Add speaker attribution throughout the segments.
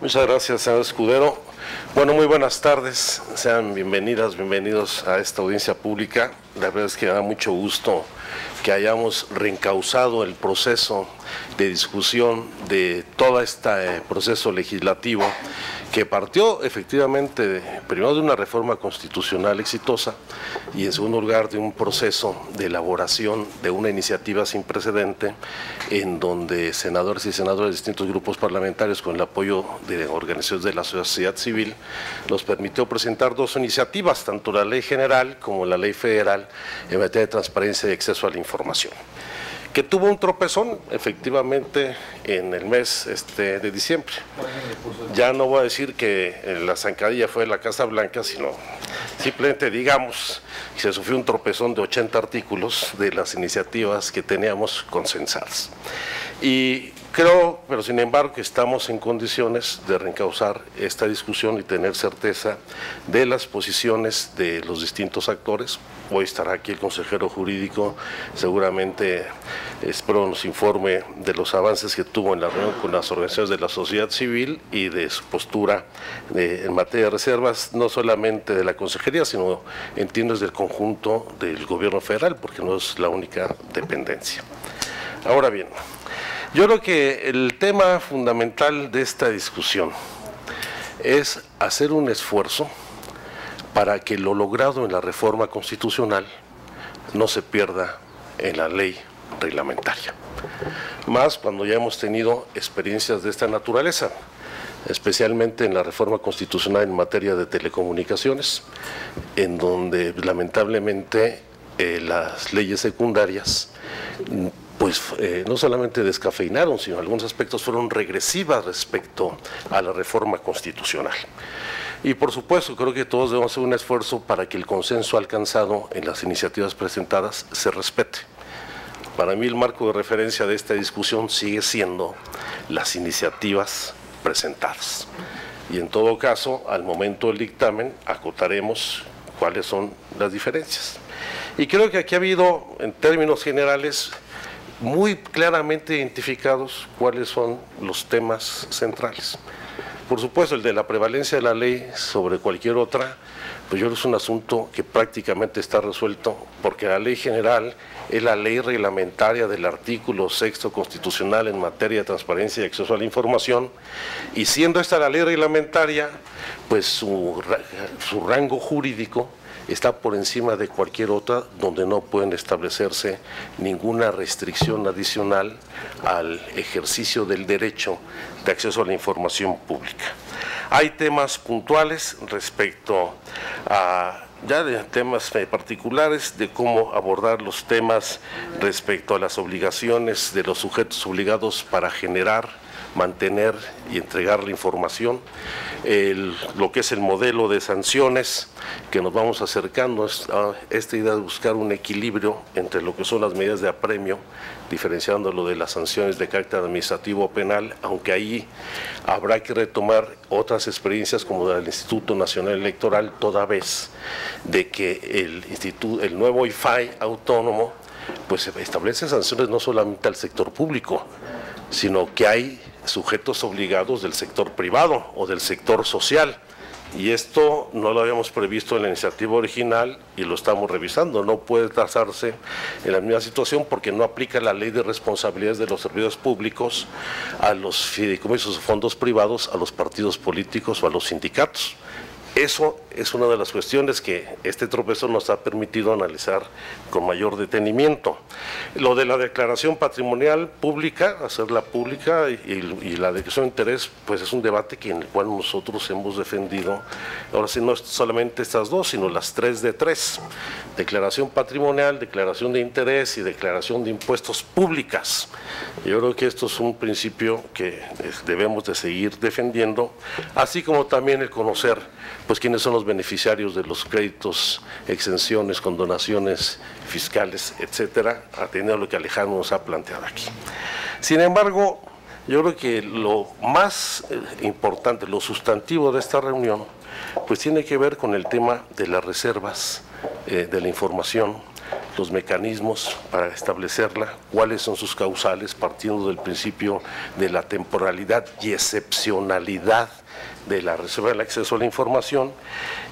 Speaker 1: Muchas gracias, señor Escudero. Bueno, muy buenas tardes. Sean bienvenidas, bienvenidos a esta audiencia pública. La verdad es que me da mucho gusto que hayamos reencauzado el proceso de discusión de todo este proceso legislativo que partió efectivamente primero de una reforma constitucional exitosa y en segundo lugar de un proceso de elaboración de una iniciativa sin precedente en donde senadores y senadoras de distintos grupos parlamentarios con el apoyo de organizaciones de la sociedad civil nos permitió presentar dos iniciativas, tanto la ley general como la ley federal en materia de transparencia y acceso a la información, que tuvo un tropezón efectivamente en el mes de diciembre. Ya no voy a decir que la zancadilla fue la Casa Blanca, sino simplemente digamos que se sufrió un tropezón de 80 artículos de las iniciativas que teníamos consensadas. Y creo, pero sin embargo, que estamos en condiciones de reencauzar esta discusión y tener certeza de las posiciones de los distintos actores. Hoy estará aquí el consejero jurídico, seguramente espero nos informe de los avances que tuvo en la reunión con las organizaciones de la sociedad civil y de su postura en materia de reservas, no solamente de la consejería, sino entiendo desde el conjunto del gobierno federal, porque no es la única dependencia. Ahora bien, yo creo que el tema fundamental de esta discusión es hacer un esfuerzo para que lo logrado en la reforma constitucional no se pierda en la ley reglamentaria. Más cuando ya hemos tenido experiencias de esta naturaleza, especialmente en la reforma constitucional en materia de telecomunicaciones, en donde lamentablemente las leyes secundarias pues no solamente descafeinaron, sino en algunos aspectos fueron regresivas respecto a la reforma constitucional. Y por supuesto, creo que todos debemos hacer un esfuerzo para que el consenso alcanzado en las iniciativas presentadas se respete. Para mí el marco de referencia de esta discusión sigue siendo las iniciativas presentadas. Y en todo caso, al momento del dictamen, acotaremos cuáles son las diferencias. Y creo que aquí ha habido, en términos generales, muy claramente identificados cuáles son los temas centrales. Por supuesto, el de la prevalencia de la ley sobre cualquier otra, pues yo creo que es un asunto que prácticamente está resuelto, porque la ley general es la ley reglamentaria del artículo 6º constitucional en materia de transparencia y acceso a la información, y siendo esta la ley reglamentaria, pues su rango jurídico está por encima de cualquier otra, donde no pueden establecerse ninguna restricción adicional al ejercicio del derecho de acceso a la información pública. Hay temas puntuales respecto a ya de temas particulares de cómo abordar los temas respecto a las obligaciones de los sujetos obligados para generar, mantener y entregar la información, lo que es el modelo de sanciones que nos vamos acercando a esta idea de buscar un equilibrio entre lo que son las medidas de apremio, diferenciándolo de las sanciones de carácter administrativo o penal, aunque ahí habrá que retomar otras experiencias como la del Instituto Nacional Electoral, toda vez de que el nuevo IFAI autónomo pues establece sanciones no solamente al sector público, sino que hay sujetos obligados del sector privado o del sector social. Y esto no lo habíamos previsto en la iniciativa original y lo estamos revisando. No puede trazarse en la misma situación porque no aplica la ley de responsabilidades de los servidores públicos a los fideicomisos o fondos privados, a los partidos políticos o a los sindicatos. Eso es una de las cuestiones que este tropezón nos ha permitido analizar con mayor detenimiento. Lo de la declaración patrimonial pública, hacerla pública y la declaración de interés, pues es un debate en el cual nosotros hemos defendido, ahora sí no es solamente estas dos, sino las 3 de 3, declaración patrimonial, declaración de interés y declaración de impuestos públicas. Yo creo que esto es un principio que debemos de seguir defendiendo, así como también el conocer pues quiénes son los beneficiarios de los créditos, exenciones, condonaciones fiscales, etcétera, atendiendo a lo que Alejandro nos ha planteado aquí. Sin embargo, yo creo que lo más importante, lo sustantivo de esta reunión, pues tiene que ver con el tema de las reservas de la información los mecanismos para establecerla, cuáles son sus causales, partiendo del principio de la temporalidad y excepcionalidad de la reserva del acceso a la información,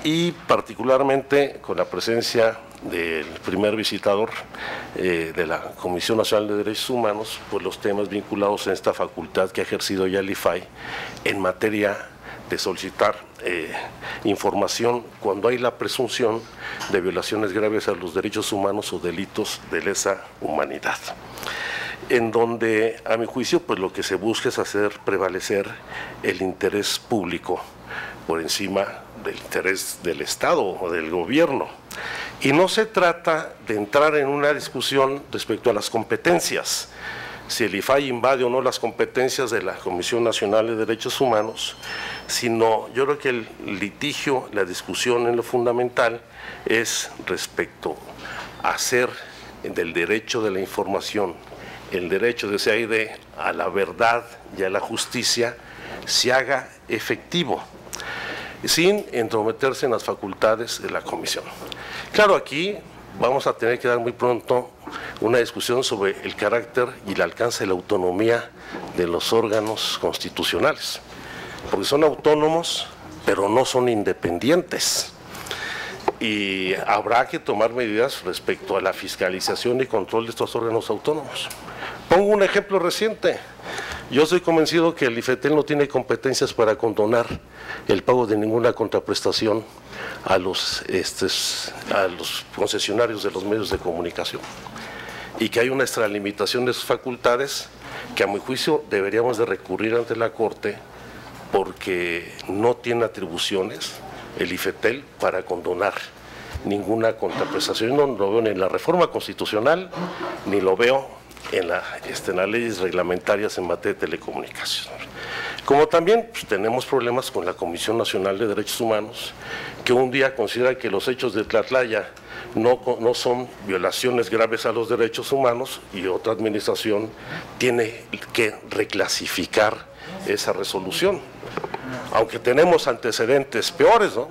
Speaker 1: y particularmente con la presencia del primer visitador de la Comisión Nacional de Derechos Humanos, por los temas vinculados a esta facultad que ha ejercido ya el IFAI en materia de solicitar información cuando hay la presunción de violaciones graves a los derechos humanos o delitos de lesa humanidad, en donde, a mi juicio, pues lo que se busca es hacer prevalecer el interés público por encima del interés del Estado o del gobierno. Y no se trata de entrar en una discusión respecto a las competencias, si el IFAI invade o no las competencias de la Comisión Nacional de Derechos Humanos, sino yo creo que el litigio, la discusión en lo fundamental es respecto a hacer del derecho de la información, el derecho de ese aire a la verdad y a la justicia, se haga efectivo, sin entrometerse en las facultades de la Comisión. Claro, aquí vamos a tener que dar muy pronto una discusión sobre el carácter y el alcance de la autonomía de los órganos constitucionales, porque son autónomos, pero no son independientes. Y habrá que tomar medidas respecto a la fiscalización y control de estos órganos autónomos. Pongo un ejemplo reciente. Yo estoy convencido que el IFETEL no tiene competencias para condonar el pago de ninguna contraprestación a los concesionarios de los medios de comunicación, y que hay una extralimitación de sus facultades que, a mi juicio, deberíamos de recurrir ante la Corte, porque no tiene atribuciones el IFETEL para condonar ninguna contraprestación. No lo veo ni en la reforma constitucional, ni lo veo en las leyes reglamentarias en materia de telecomunicaciones. Como también pues, tenemos problemas con la Comisión Nacional de Derechos Humanos, que un día considera que los hechos de Tlatlaya no son violaciones graves a los derechos humanos, y otra administración tiene que reclasificar esa resolución. Aunque tenemos antecedentes peores, ¿no?,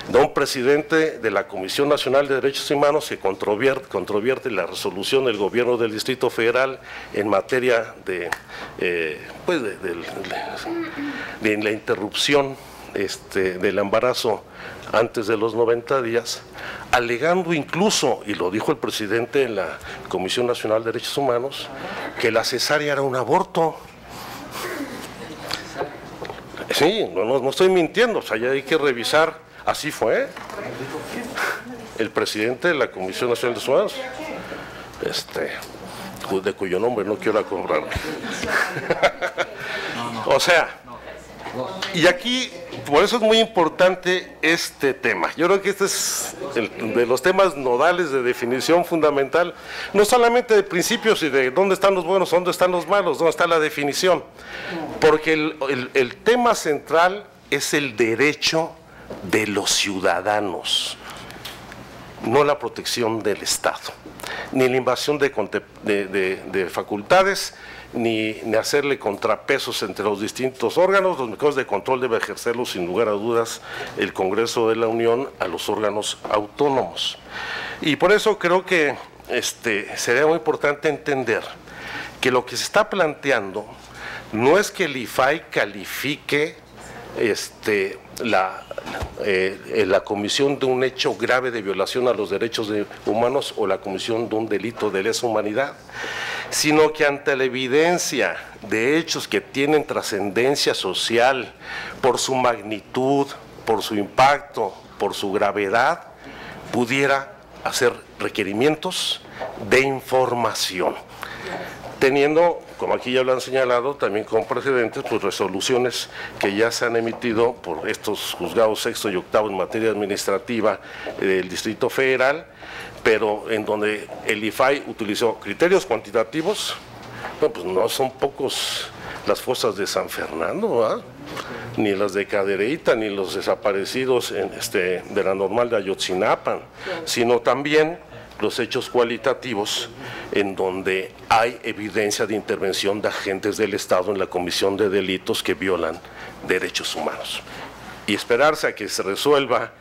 Speaker 1: de un presidente de la Comisión Nacional de Derechos Humanos que controvierte la resolución del gobierno del Distrito Federal en materia de la interrupción del embarazo antes de los 90 días, alegando incluso, y lo dijo el presidente en la Comisión Nacional de Derechos Humanos, que la cesárea era un aborto. Sí, no estoy mintiendo, o sea, ya hay que revisar, así fue el presidente de la Comisión Nacional de Derechos Humanos, de cuyo nombre no quiero acordarme. O sea, y aquí, por eso es muy importante este tema. Yo creo que este es de los temas nodales de definición fundamental, no solamente de principios y de dónde están los buenos, dónde están los malos, dónde está la definición, porque el tema central es el derecho de los ciudadanos, no la protección del Estado, ni la invasión de facultades, ni hacerle contrapesos entre los distintos órganos. Los mecanismos de control debe ejercerlos sin lugar a dudas el Congreso de la Unión a los órganos autónomos. Y por eso creo que sería muy importante entender que lo que se está planteando no es que el IFAI califique la comisión de un hecho grave de violación a los derechos humanos o la comisión de un delito de lesa humanidad, sino que ante la evidencia de hechos que tienen trascendencia social por su magnitud, por su impacto, por su gravedad, pudiera hacer requerimientos de información, teniendo, como aquí ya lo han señalado, también con precedentes, pues resoluciones que ya se han emitido por estos juzgados sexto y octavo en materia administrativa del Distrito Federal, pero en donde el IFAI utilizó criterios cuantitativos. Bueno, pues no son pocos las fosas de San Fernando, ¿verdad?, ni las de Cadereyta, ni los desaparecidos de la normal de Ayotzinapa, sino también los hechos cualitativos en donde hay evidencia de intervención de agentes del Estado en la comisión de delitos que violan derechos humanos. Y esperarse a que se resuelva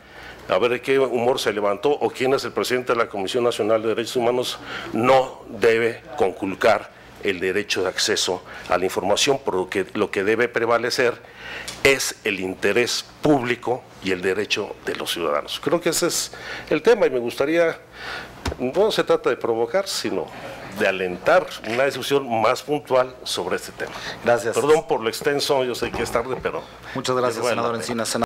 Speaker 1: a ver de qué humor se levantó o quién es el presidente de la Comisión Nacional de Derechos Humanos, no debe conculcar el derecho de acceso a la información, porque lo que debe prevalecer es el interés público y el derecho de los ciudadanos. Creo que ese es el tema y me gustaría, no se trata de provocar, sino de alentar una discusión más puntual sobre este tema.
Speaker 2: Gracias.
Speaker 1: Perdón por lo extenso, yo sé que es tarde, pero...
Speaker 2: Muchas gracias, senador Encinas.